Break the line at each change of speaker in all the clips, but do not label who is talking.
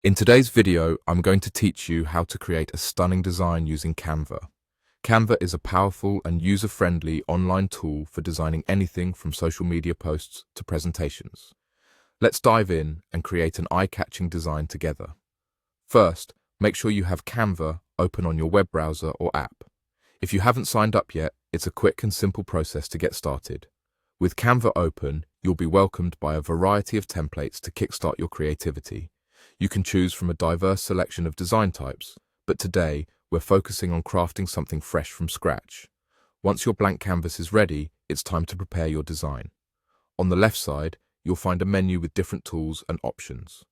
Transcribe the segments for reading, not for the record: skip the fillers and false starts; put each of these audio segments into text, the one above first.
In today's video, I'm going to teach you how to create a stunning design using Canva. Canva is a powerful and user-friendly online tool for designing anything from social media posts to presentations. Let's dive in and create an eye-catching design together. First, make sure you have Canva open on your web browser or app. If you haven't signed up yet, it's a quick and simple process to get started. With Canva open, you'll be welcomed by a variety of templates to kickstart your creativity. You can choose from a diverse selection of design types, but today we're focusing on crafting something fresh from scratch. Once your blank canvas is ready, it's time to prepare your design. On the left side, you'll find a menu with different tools and options.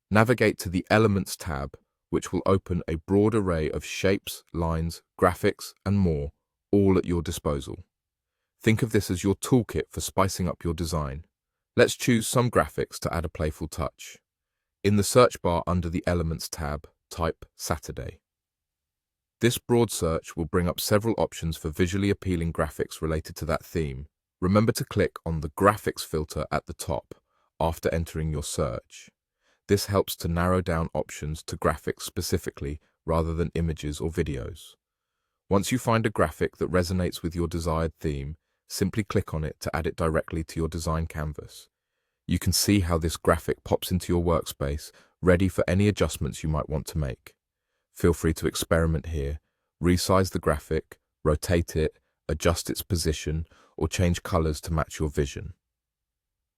Navigate to the Elements tab, which will open a broad array of shapes, lines, graphics, and more, all at your disposal. Think of this as your toolkit for spicing up your design. Let's choose some graphics to add a playful touch. In the search bar under the Elements tab, type Saturday. This broad search will bring up several options for visually appealing graphics related to that theme. Remember to click on the Graphics filter at the top after entering your search. This helps to narrow down options to graphics specifically rather than images or videos. Once you find a graphic that resonates with your desired theme, simply click on it to add it directly to your design canvas. You can see how this graphic pops into your workspace, ready for any adjustments you might want to make. Feel free to experiment here, resize the graphic, rotate it, adjust its position, or change colors to match your vision.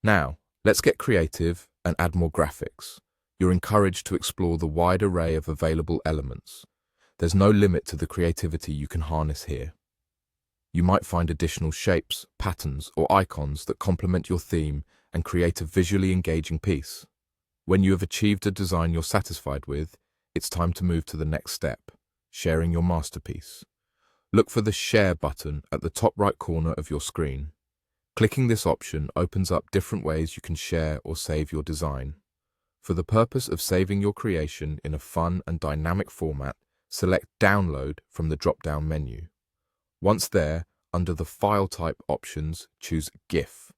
Now, let's get creative and add more graphics. You're encouraged to explore the wide array of available elements. There's no limit to the creativity you can harness here. You might find additional shapes, patterns, or icons that complement your theme and create a visually engaging piece. When you have achieved a design you're satisfied with, it's time to move to the next step, sharing your masterpiece. Look for the Share button at the top right corner of your screen. Clicking this option opens up different ways you can share or save your design. For the purpose of saving your creation in a fun and dynamic format, select Download from the drop-down menu. Once there, under the File Type options, choose GIF.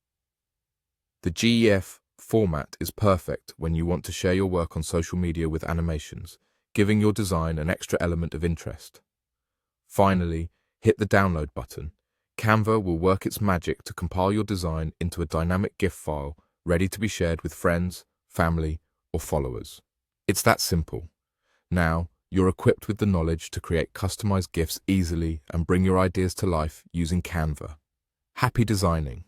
The GIF format is perfect when you want to share your work on social media with animations, giving your design an extra element of interest. Finally, hit the Download button. Canva will work its magic to compile your design into a dynamic GIF file ready to be shared with friends, family, or followers. It's that simple. Now, you're equipped with the knowledge to create customized GIFs easily and bring your ideas to life using Canva. Happy designing!